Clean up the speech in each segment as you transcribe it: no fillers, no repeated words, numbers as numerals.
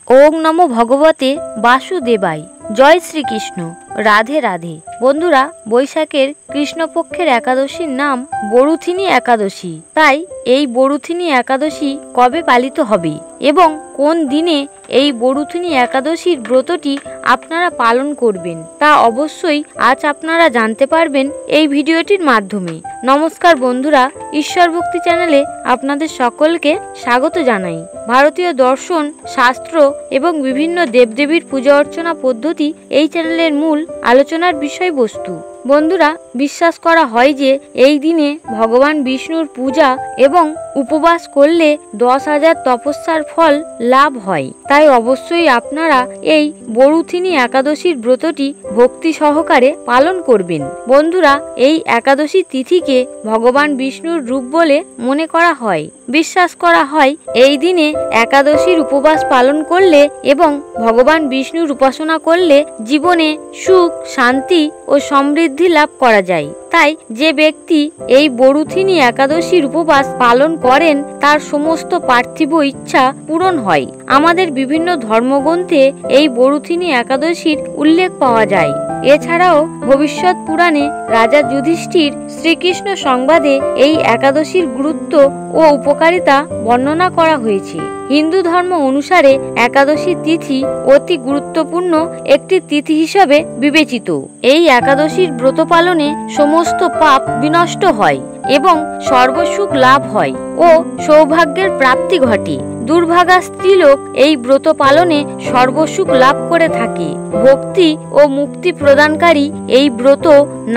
ওং নমো ভগবতে বাসুদেবায়। জয় শ্রীকৃষ্ণ। রাধে রাধে। বন্ধুরা, বৈশাখের কৃষ্ণপক্ষের একাদশীর নাম বরুথিনী একাদশী। তাই এই বরুথিনী একাদশী কবে পালিত হবে এবং কোন দিনে এই বরুথিনী একাদশীর ব্রতটি আপনারা পালন করবেন তা অবশ্যই আজ আপনারা জানতে পারবেন এই ভিডিওটির মাধ্যমে। নমস্কার বন্ধুরা, ঈশ্বর ভক্তি চ্যানেলে আপনাদের সকলকে স্বাগত জানাই। ভারতীয় দর্শন, শাস্ত্র এবং বিভিন্ন দেবদেবীর পূজা অর্চনা পদ্ধতি এই চ্যানেলের মূল আলোচনার বিষয়বস্তু। বন্ধুরা, বিশ্বাস করা হয় যে এই দিনে ভগবান বিষ্ণুর পূজা এবং উপবাস করলে 10,000 তপস্যার ফল লাভ হয়। তাই অবশ্যই আপনারা এই বরুথিনী একাদশীর ব্রতটি ভক্তি সহকারে পালন করবেন। বন্ধুরা, এই একাদশী তিথিকে ভগবান বিষ্ণুর রূপ বলে মনে করা হয়। বিশ্বাস করা হয় এই দিনে একাদশীর উপবাস পালন করলে এবং ভগবান বিষ্ণুর উপাসনা করলে জীবনে সুখ, শান্তি ও সমৃদ্ধি লাভ করা যায়। তাই যে ব্যক্তি এই বরুথিনী একাদশীর উপবাস পালন করেন তার সমস্ত পার্থিব ইচ্ছা পূরণ হয়। আমাদের বিভিন্ন ধর্মগ্রন্থে এই বরুথিনী একাদশীর উল্লেখ পাওয়া যায়। এছাড়াও ভবিষ্যৎ পুরাণে রাজা যুধিষ্ঠির শ্রীকৃষ্ণ সংবাদে এই একাদশীর গুরুত্ব ও উপকারিতা বর্ণনা করা হয়েছে। হিন্দু ধর্ম অনুসারে একাদশী তিথি অতি গুরুত্বপূর্ণ একটি তিথি হিসাবে বিবেচিত। এই একাদশীর ব্রত পালনে সমস্ত পাপ বিনষ্ট হয় এবং সর্বসুখ লাভ হয় ও সৌভাগ্যের প্রাপ্তি ঘটে। দুর্ভাগা স্ত্রীলোক এই ব্রত পালনে সর্বসুখ লাভ করে থাকে। ভক্তি ও মুক্তি প্রদানকারী এই ব্রত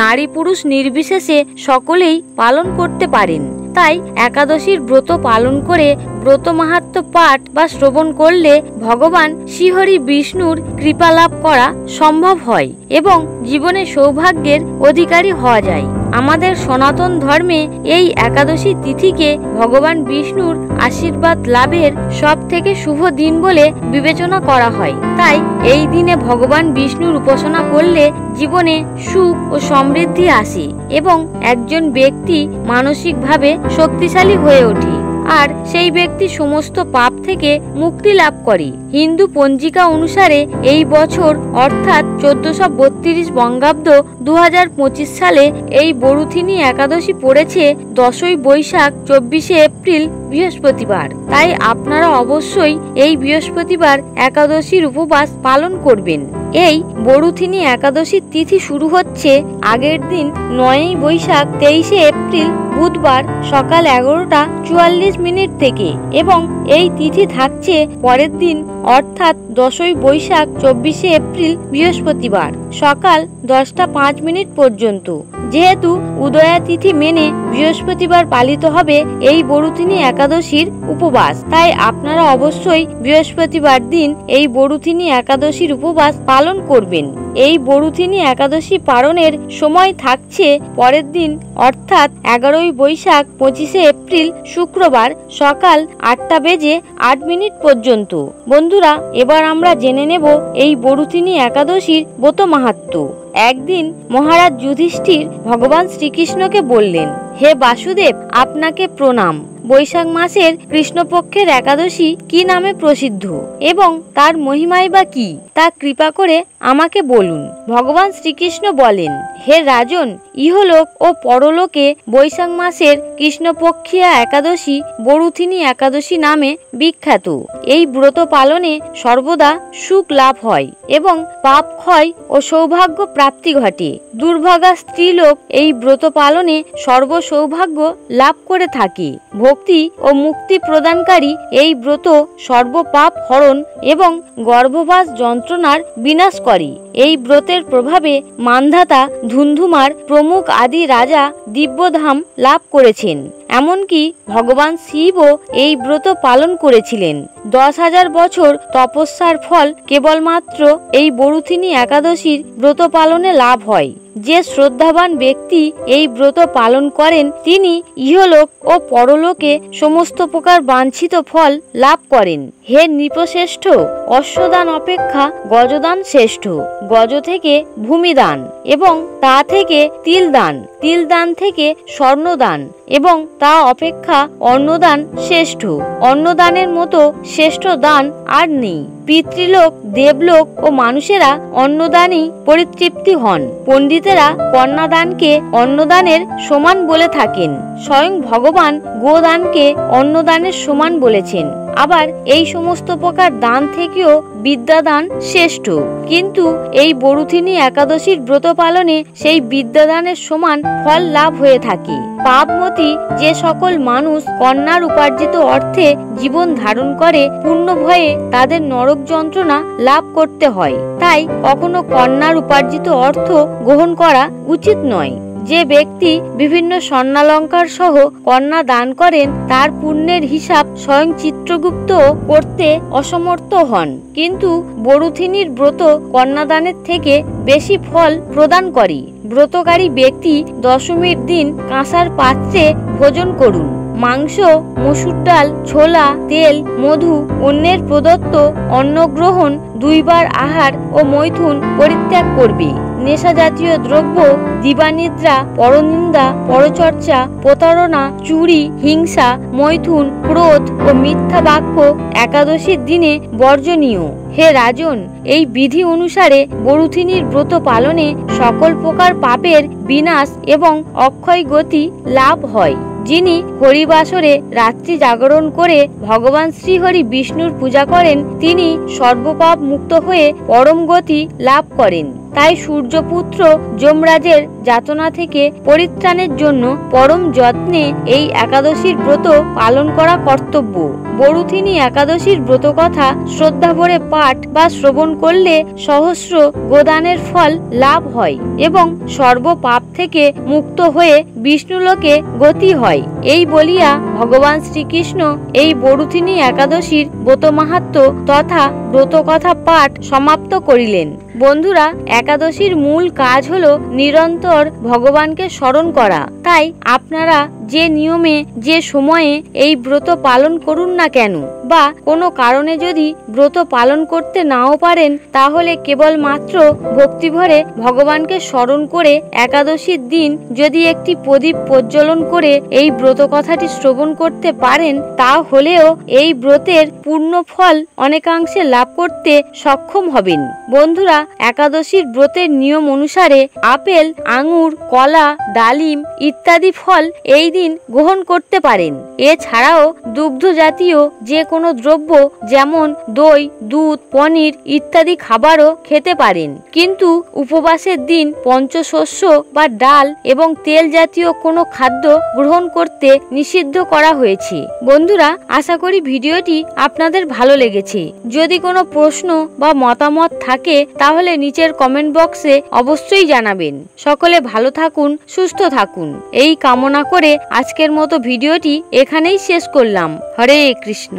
নারী পুরুষ নির্বিশেষে সকলেই পালন করতে পারেন। তাই একাদশীর ব্রত পালন করে ব্রত মাহাত্ম্য পাঠ বা শ্রবণ করলে ভগবান শ্রীহরি বিষ্ণুর কৃপা লাভ করা সম্ভব হয় এবং জীবনে সৌভাগ্যের অধিকারী হওয়া যায়। আমাদের সনাতন ধর্মে এই একাদশী তিথিকে ভগবান বিষ্ণুর আশীর্বাদ লাভের সব থেকে শুভ দিন বলে বিবেচনা করা হয়। তাই এই দিনে ভগবান বিষ্ণুর উপাসনা করলে জীবনে সুখ ও সমৃদ্ধি আসে এবং একজন ব্যক্তি মানসিকভাবে শক্তিশালী হয়ে ওঠে আর সেই ব্যক্তি সমস্ত পাপ থেকে মুক্তি লাভ করে। হিন্দু পঞ্জিকা অনুসারে এই বছর অর্থাৎ 1432 বঙ্গাব্দ 2025 সালে এই বরুথিনী একাদশী পড়েছে 10ই বৈশাখ 24শে এপ্রিল বৃহস্পতিবার। তাই আপনারা অবশ্যই এই বৃহস্পতিবার একাদশীর উপবাস পালন করবেন। এই বরুথিনী একাদশীর তিথি শুরু হচ্ছে আগের দিন 9ই বৈশাখ 23শে এপ্রিল বুধবার সকাল 11:44 থেকে এবং এই তিথি থাকছে পরের দিন অর্থাৎ 10ই বৈশাখ 24শে এপ্রিল বৃহস্পতিবার সকাল 10:05 পর্যন্ত। যেহেতু উদয়া তিথি মেনে বৃহস্পতিবার পালিত হবে এই বরুথিনী একাদশীর উপবাস, তাই আপনারা অবশ্যই বৃহস্পতিবার দিন এই বরুথিনী একাদশীর উপবাস পালন করবেন। এই বরুথিনী একাদশী পালনের সময় থাকছে পরের দিন অর্থাৎ 11ই বৈশাখ 25শে এপ্রিল শুক্রবার সকাল 8:08 পর্যন্ত। বন্ধুরা, এবার আমরা জেনে নেব এই বরুথিনী একাদশীর ব্রত মাহাত্ম্য। একদিন মহারাজ যুধিষ্ঠির ভগবান শ্রীকৃষ্ণকে বললেন, হে বাসুদেব, আপনাকে প্রণাম। বৈশাখ মাসের কৃষ্ণপক্ষের একাদশী কি নামে প্রসিদ্ধ এবং তার মহিমাই বা কি তা কৃপা করে আমাকে বলুন। ভগবান শ্রীকৃষ্ণ বলেন, হে রাজন, ইহলোক ও পরলোকে বৈশাখ মাসের কৃষ্ণপক্ষিয়া একাদশী বরুথিনী একাদশী নামে বিখ্যাত। এই ব্রত পালনে সর্বদা সুখ লাভ হয় এবং পাপ ক্ষয় ও সৌভাগ্য প্রাপ্তি ঘটে। দুর্ভাগা স্ত্রীলোক এই ব্রত পালনে সর্বসৌভাগ্য লাভ করে থাকে। ভক্তি ও মুক্তি প্রদানকারী এই ব্রত সর্বপাপ হরণ এবং গর্ভবাস যন্ত্রণার বিনাশ করে। এই ব্রতের প্রভাবে মান্ধাতা, ধুন্ধুমার প্রমুখ আদি রাজা দিব্যধাম লাভ করেছেন। এমনকি ভগবান শিবও এই ব্রত পালন করেছিলেন। 10,000 বছর তপস্যার ফল কেবলমাত্র এই বরুথিনী একাদশীর ব্রত পালনে লাভ হয়। যে শ্রদ্ধাবান ব্যক্তি এই ব্রত পালন করেন তিনি ইহলোক ও পরলোকে সমস্ত প্রকার বাঞ্ছিত ফল লাভ করেন। হে নৃপশ্রেষ্ঠ, অশ্বদান অপেক্ষা গজদান শ্রেষ্ঠ। গজ থেকে ভূমিদান এবং তা থেকে তিলদান, তিলদান থেকে স্বর্ণদান এবং তা অপেক্ষা অন্নদান শ্রেষ্ঠ। অন্নদানের মতো শ্রেষ্ঠ দান আর নেই। পিতৃলোক, দেবলোক ও মানুষেরা অন্নদানই পরিতৃপ্তি হন। পণ্ডিতেরা কন্যাদানকে অন্নদানের সমান বলে থাকেন। স্বয়ং ভগবান গোদানকে অন্নদানের সমান বলেছেন। আবার এই সমস্ত প্রকার দান থেকেও বিদ্যাদান শ্রেষ্ঠ। কিন্তু এই বরুথিনী একাদশীর ব্রত পালনে সেই বিদ্যাদানের সমান ফল লাভ হয়ে থাকে। পাপমতি যে সকল মানুষ কন্যার উপার্জিত অর্থে জীবন ধারণ করে, পূর্ণ ভয়ে তাদের নরক যন্ত্রণা লাভ করতে হয়। তাই কখনো কন্যার উপার্জিত অর্থ গ্রহণ করা উচিত নয়। যে ব্যক্তি বিভিন্ন স্বর্ণালঙ্কার সহ কন্যা দান করেন, তার পুণ্যের হিসাব স্বয়ং চিত্রগুপ্ত করতে অসমর্থ হন। কিন্তু বরুথিনীর ব্রত কন্যাদানের থেকে বেশি ফল প্রদান করে। ব্রতকারী ব্যক্তি দশমীর দিন কাঁসার পাত্রে ভোজন করুন। মাংস, মসুর ডাল, ছোলা, তেল, মধু, অন্যের প্রদত্ত অন্নগ্রহণ, 2 বার আহার ও মৈথুন পরিত্যাগ করবে। নেশা জাতীয় দ্রব্য, দিবানিদ্রা, পরনিন্দা, পরচর্চা, প্রতারণা, চুরি, হিংসা, মৈথুন, ক্রোধ ও মিথ্যা বাক্য একাদশীর দিনে বর্জনীয়। হে রাজন, এই বিধি অনুসারে বরুথিনীর ব্রত পালনে সকল প্রকার পাপের বিনাশ এবং অক্ষয় গতি লাভ হয়। যিনি হরিবাসরে রাত্রি জাগরণ করে ভগবান শ্রীহরি বিষ্ণুর পূজা করেন, তিনি সর্বপাপ মুক্ত হয়ে পরম গতি লাভ করেন। তাই সূর্যপুত্র যমরাজের যাতনা থেকে পরিত্রাণের জন্য পরম যত্নে এই একাদশীর ব্রত পালন করা কর্তব্য। বরুথিনী একাদশীর ব্রত কথা শ্রদ্ধা ভরে পাঠ বা শ্রবণ করলে সহস্র গোদানের ফল লাভ হয় এবং সর্বপাপ থেকে মুক্ত হয়ে বিষ্ণুলোকে গতি হয়। এই বলিয়া ভগবান শ্রীকৃষ্ণ এই বরুথিনী একাদশীর ব্রত মাহাত্ম্য তথা ব্রত কথা পাঠ সমাপ্ত করিলেন। বন্ধুরা, একাদশীর মূল কাজ হলো নিরন্তর ভগবানকে স্মরণ করা। তাই আপনারা যে নিয়মে যে সময়ে এই ব্রত পালন করুন না কেন, বা কোনো কারণে যদি ব্রত পালন করতে নাও পারেন, তাহলে কেবলমাত্র ভক্তিভরে ভগবানকে স্মরণ করে একাদশীর দিন যদি একটি প্রদীপ প্রজ্বলন করে এই ব্রত কথাটি শ্রবণ করতে পারেন, তাহলেও এই ব্রতের পূর্ণ ফল অনেকাংশে লাভ করতে সক্ষম হবেন। বন্ধুরা, একাদশীর ব্রতের নিয়ম অনুসারে আপেল, আঙুর, কলা, ডালিম ইত্যাদি ফল এই দিন গ্রহণ করতে পারেন। এছাড়াও দুগ্ধ জাতীয় যে কোনো দ্রব্য যেমন দই, দুধ, পনির ইত্যাদি খাবারও খেতে পারেন। কিন্তু উপবাসের দিন পঞ্চশস্য বা ডাল এবং তেল জাতীয় কোনো খাদ্য গ্রহণ করতে নিষিদ্ধ করা হয়েছে। বন্ধুরা, আশা করি ভিডিওটি আপনাদের ভালো লেগেছে। যদি কোনো প্রশ্ন বা মতামত থাকে তাহলে নিচের কমেন্ট বক্সে অবশ্যই জানাবেন। সকলে ভালো থাকুন, সুস্থ থাকুন এই কামনা করে আজকের মতো ভিডিওটি এখানেই শেষ করলাম। হরে কৃষ্ণ।